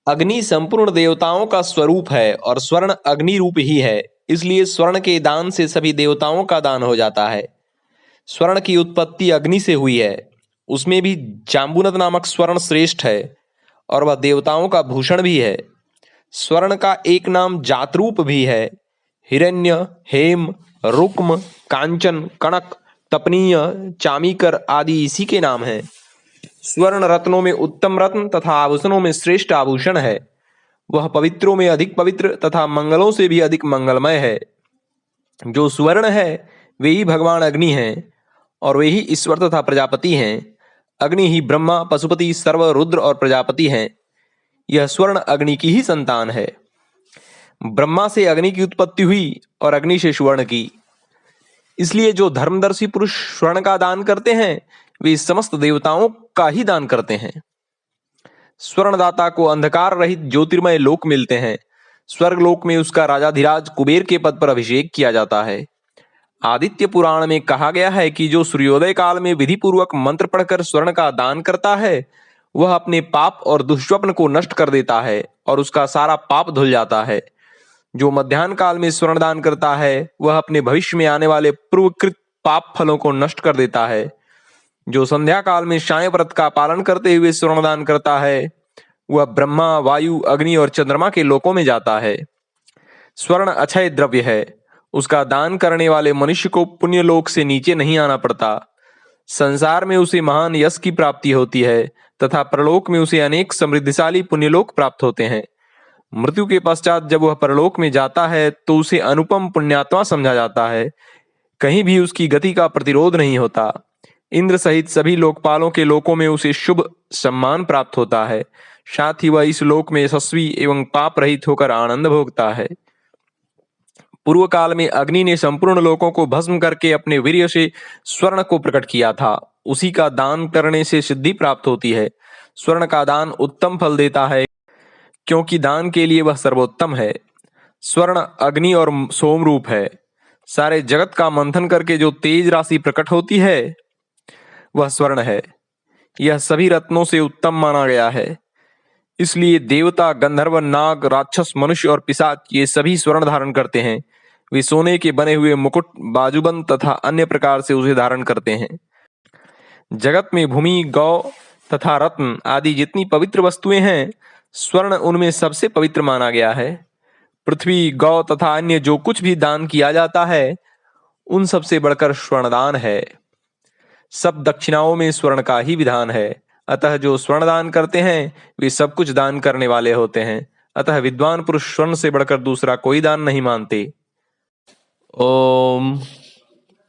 अग्नि संपूर्ण देवताओं का स्वरूप है और स्वर्ण अग्नि रूप ही है, इसलिए स्वर्ण के दान से सभी देवताओं का दान हो जाता है। स्वर्ण की उत्पत्ति अग्नि से हुई है, उसमें भी जाम्बुनद नामक स्वर्ण श्रेष्ठ है और वह देवताओं का भूषण भी है। स्वर्ण का एक नाम जातरूप भी है। हिरण्य, हेम, रुक्म, कांचन, कणक, तपनीय, चामीकर आदि इसी के नाम हैं। स्वर्ण रत्नों में उत्तम रत्न तथा आभूषणों में श्रेष्ठ आभूषण है। वह पवित्रों में अधिक पवित्र तथा मंगलों से भी अधिक मंगलमय है। जो स्वर्ण है वे ही भगवान अग्नि हैं और वे ही ईश्वर तथा प्रजापति हैं। अग्नि ही ब्रह्मा, पशुपति, सर्व, रुद्र और प्रजापति हैं। यह स्वर्ण अग्नि की ही संतान है। ब्रह्मा से अग्नि की उत्पत्ति हुई और अग्नि से स्वर्ण की। इसलिए जो धर्मदर्शी पुरुष स्वर्ण का दान करते हैं वे समस्त देवताओं का ही दान करते हैं। स्वर्णदाता को अंधकार रहित ज्योतिर्मय लोक मिलते हैं। स्वर्ग लोक में उसका राजाधिराज कुबेर के पद पर अभिषेक किया जाता है। आदित्य पुराण में कहा गया है कि जो सूर्योदय काल में विधि पूर्वक मंत्र पढ़कर स्वर्ण का दान करता है वह अपने पाप और दुष्स्वप्न को नष्ट कर देता है और उसका सारा पाप धुल जाता है। जो मध्याह्न काल में स्वर्ण दान करता है वह अपने भविष्य में आने वाले पूर्वकृत पाप फलों को नष्ट कर देता है। जो संध्या काल में साय व्रत का पालन करते हुए स्वर्ण दान करता है वह ब्रह्मा, वायु, अग्नि और चंद्रमा के लोकों में जाता है। स्वर्ण अक्षय द्रव्य है, उसका दान करने वाले मनुष्य को पुण्य लोक से नीचे नहीं आना पड़ता। संसार में उसे महान यश की प्राप्ति होती है तथा परलोक में उसे अनेक समृद्धिशाली पुण्यलोक प्राप्त होते हैं। मृत्यु के पश्चात जब वह परलोक में जाता है तो उसे अनुपम पुण्यात्मा समझा जाता है। कहीं भी उसकी गति का प्रतिरोध नहीं होता। इंद्र सहित सभी लोकपालों के लोकों में उसे शुभ सम्मान प्राप्त होता है। साथ ही वह इस लोक में यशस्वी एवं पाप रहित होकर आनंद भोगता है। पूर्व काल में अग्नि ने संपूर्ण लोकों को भस्म करके अपने वीर्य से स्वर्ण को प्रकट किया था। उसी का दान करने से सिद्धि प्राप्त होती है। स्वर्ण का दान उत्तम फल देता है क्योंकि दान के लिए वह सर्वोत्तम है। स्वर्ण अग्नि और सोम रूप है। सारे जगत का मंथन करके जो तेज राशि प्रकट होती है वह स्वर्ण है। यह सभी रत्नों से उत्तम माना गया है। इसलिए देवता, गंधर्व, नाग, राक्षस, मनुष्य और पिशाच ये सभी स्वर्ण धारण करते हैं। वे सोने के बने हुए मुकुट, बाजूबंद तथा अन्य प्रकार से उसे धारण करते हैं। जगत में भूमि, गौ तथा रत्न आदि जितनी पवित्र वस्तुएं हैं स्वर्ण उनमें सबसे पवित्र माना गया है। पृथ्वी, गौ तथा अन्य जो कुछ भी दान किया जाता है उन सबसे बढ़कर स्वर्णदान है। सब दक्षिणाओं में स्वर्ण का ही विधान है। अतः जो स्वर्ण दान करते हैं वे सब कुछ दान करने वाले होते हैं। अतः विद्वान पुरुष स्वर्ण से बढ़कर दूसरा कोई दान नहीं मानते। ओम।